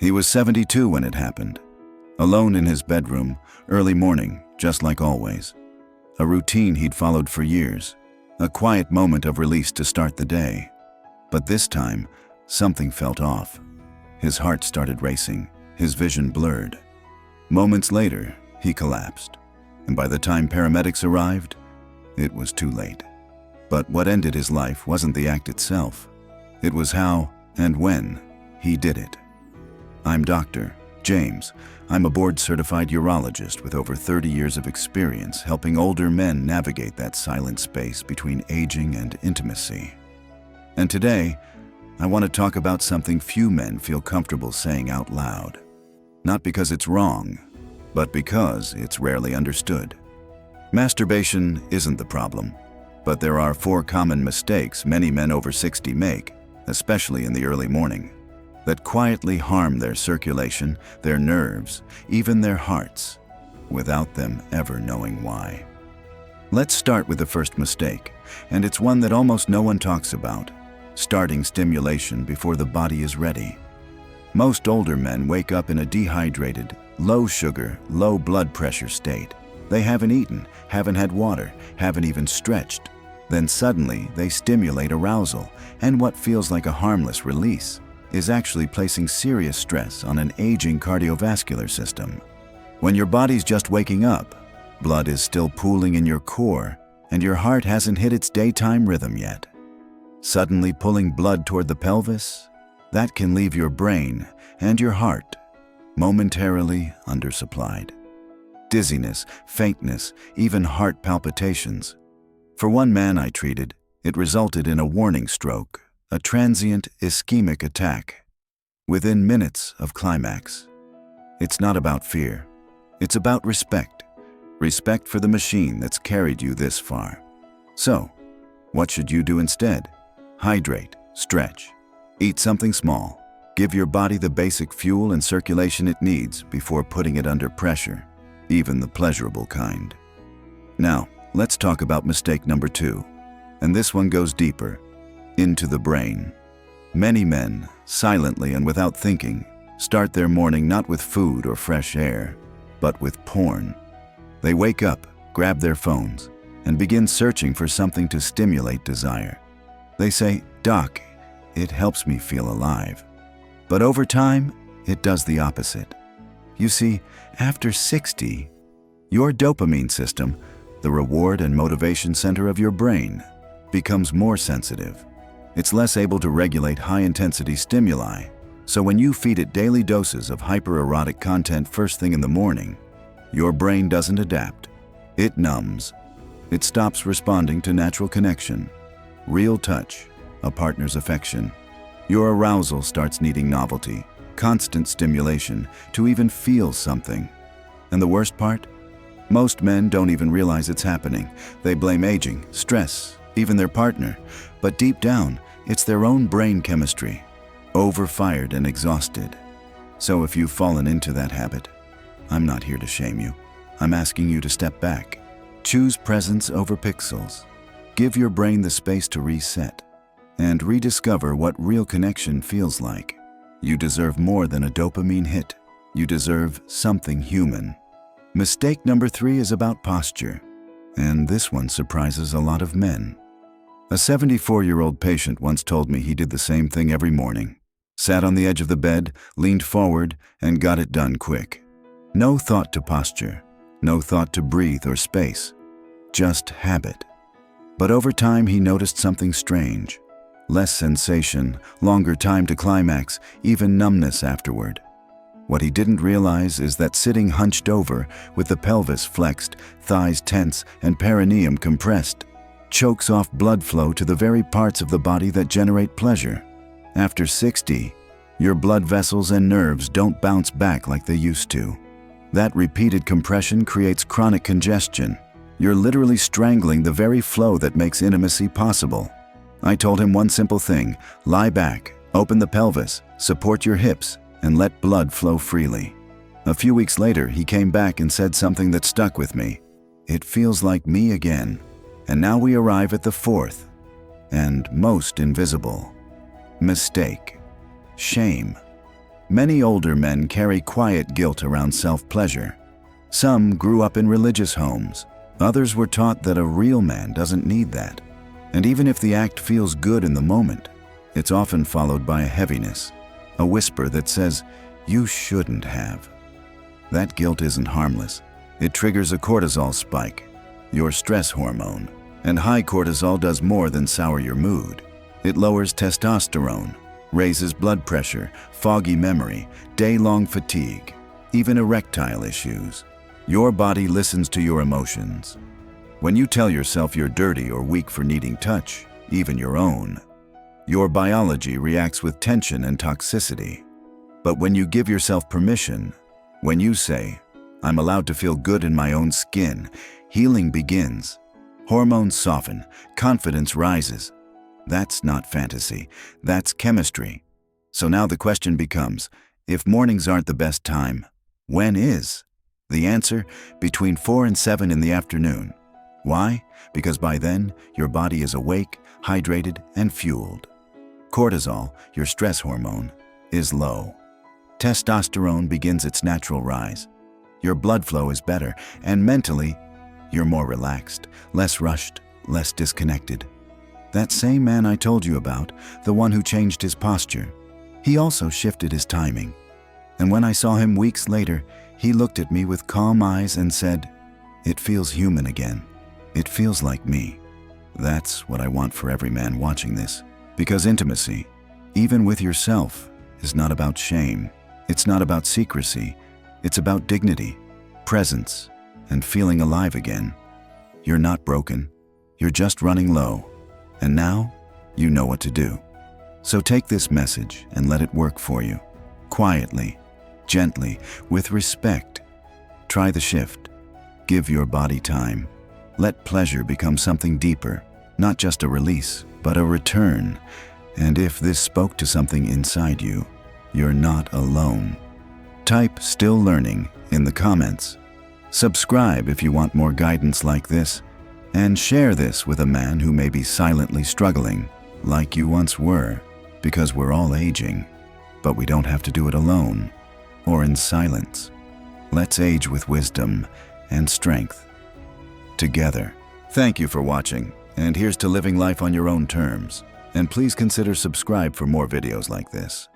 He was 72 when it happened. Alone in his bedroom, early morning, just like always. A routine he'd followed for years. A quiet moment of release to start the day. But this time, something felt off. His heart started racing, his vision blurred. Moments later, he collapsed. And by the time paramedics arrived, it was too late. But what ended his life wasn't the act itself. It was how and when he did it. I'm Dr. James. I'm a board-certified urologist with over 30 years of experience helping older men navigate that silent space between aging and intimacy. And today, I want to talk about something few men feel comfortable saying out loud. Not because it's wrong, but because it's rarely understood. Masturbation isn't the problem, but there are 4 common mistakes many men over 60 make, especially in the early morning, that quietly harm their circulation, their nerves, even their hearts, without them ever knowing why. Let's start with the first mistake, and it's one that almost no one talks about: starting stimulation before the body is ready. Most older men wake up in a dehydrated, low sugar, low blood pressure state. They haven't eaten, haven't had water, haven't even stretched. Then suddenly they stimulate arousal, and what feels like a harmless release is actually placing serious stress on an aging cardiovascular system. When your body's just waking up, blood is still pooling in your core, and your heart hasn't hit its daytime rhythm yet. Suddenly pulling blood toward the pelvis, that can leave your brain and your heart momentarily undersupplied. Dizziness, faintness, even heart palpitations. For one man I treated, it resulted in a warning stroke, a transient ischemic attack, within minutes of climax. It's not about fear. It's about respect. Respect for the machine that's carried you this far. So, what should you do instead? Hydrate, stretch, eat something small. Give your body the basic fuel and circulation it needs before putting it under pressure, even the pleasurable kind. Now, let's talk about mistake number 2. And this one goes deeper, into the brain. Many men, silently and without thinking, start their morning not with food or fresh air, but with porn. They wake up, grab their phones, and begin searching for something to stimulate desire. They say, "Doc, it helps me feel alive." But over time, it does the opposite. You see, after 60, your dopamine system, the reward and motivation center of your brain, becomes more sensitive. It's less able to regulate high-intensity stimuli, so when you feed it daily doses of hypererotic content first thing in the morning, your brain doesn't adapt. It numbs. It stops responding to natural connection, real touch, a partner's affection. Your arousal starts needing novelty, constant stimulation, to even feel something. And the worst part? Most men don't even realize it's happening. They blame aging, stress, even their partner. But deep down, it's their own brain chemistry, overfired and exhausted. So if you've fallen into that habit, I'm not here to shame you. I'm asking you to step back. Choose presence over pixels. Give your brain the space to reset and rediscover what real connection feels like. You deserve more than a dopamine hit. You deserve something human. Mistake number 3 is about posture, and this one surprises a lot of men. A 74-year-old patient once told me he did the same thing every morning. Sat on the edge of the bed, leaned forward, and got it done quick. No thought to posture, no thought to breathe or space, just habit. But over time he noticed something strange. Less sensation, longer time to climax, even numbness afterward. What he didn't realize is that sitting hunched over, with the pelvis flexed, thighs tense, and perineum compressed, chokes off blood flow to the very parts of the body that generate pleasure. After 60, your blood vessels and nerves don't bounce back like they used to. That repeated compression creates chronic congestion. You're literally strangling the very flow that makes intimacy possible. I told him one simple thing: lie back, open the pelvis, support your hips, and let blood flow freely. A few weeks later, he came back and said something that stuck with me. It feels like me again. And now we arrive at the 4th, and most invisible mistake: shame. Many older men carry quiet guilt around self-pleasure. Some grew up in religious homes. Others were taught that a real man doesn't need that. And even if the act feels good in the moment, it's often followed by a heaviness, a whisper that says, "You shouldn't have." That guilt isn't harmless. It triggers a cortisol spike, your stress hormone. And high cortisol does more than sour your mood. It lowers testosterone, raises blood pressure, foggy memory, day-long fatigue, even erectile issues. Your body listens to your emotions. When you tell yourself you're dirty or weak for needing touch, even your own, your biology reacts with tension and toxicity. But when you give yourself permission, when you say, "I'm allowed to feel good in my own skin," healing begins. Hormones soften, confidence rises. That's not fantasy, that's chemistry. So now the question becomes, if mornings aren't the best time, when is? The answer, between 4 and 7 in the afternoon. Why? Because by then, your body is awake, hydrated, and fueled. Cortisol, your stress hormone, is low. Testosterone begins its natural rise. Your blood flow is better, and mentally, you're more relaxed, less rushed, less disconnected. That same man I told you about, the one who changed his posture, he also shifted his timing. And when I saw him weeks later, he looked at me with calm eyes and said, "It feels human again. It feels like me." That's what I want for every man watching this. Because intimacy, even with yourself, is not about shame. It's not about secrecy. It's about dignity, presence, and feeling alive again. You're not broken. You're just running low. And now, you know what to do. So take this message and let it work for you. Quietly, gently, with respect. Try the shift. Give your body time. Let pleasure become something deeper, not just a release, but a return. And if this spoke to something inside you, you're not alone. Type "still learning" in the comments. Subscribe if you want more guidance like this, and share this with a man who may be silently struggling, like you once were, because we're all aging, but we don't have to do it alone, or in silence. Let's age with wisdom and strength. Together. Thank you for watching, and here's to living life on your own terms. And please consider subscribe for more videos like this.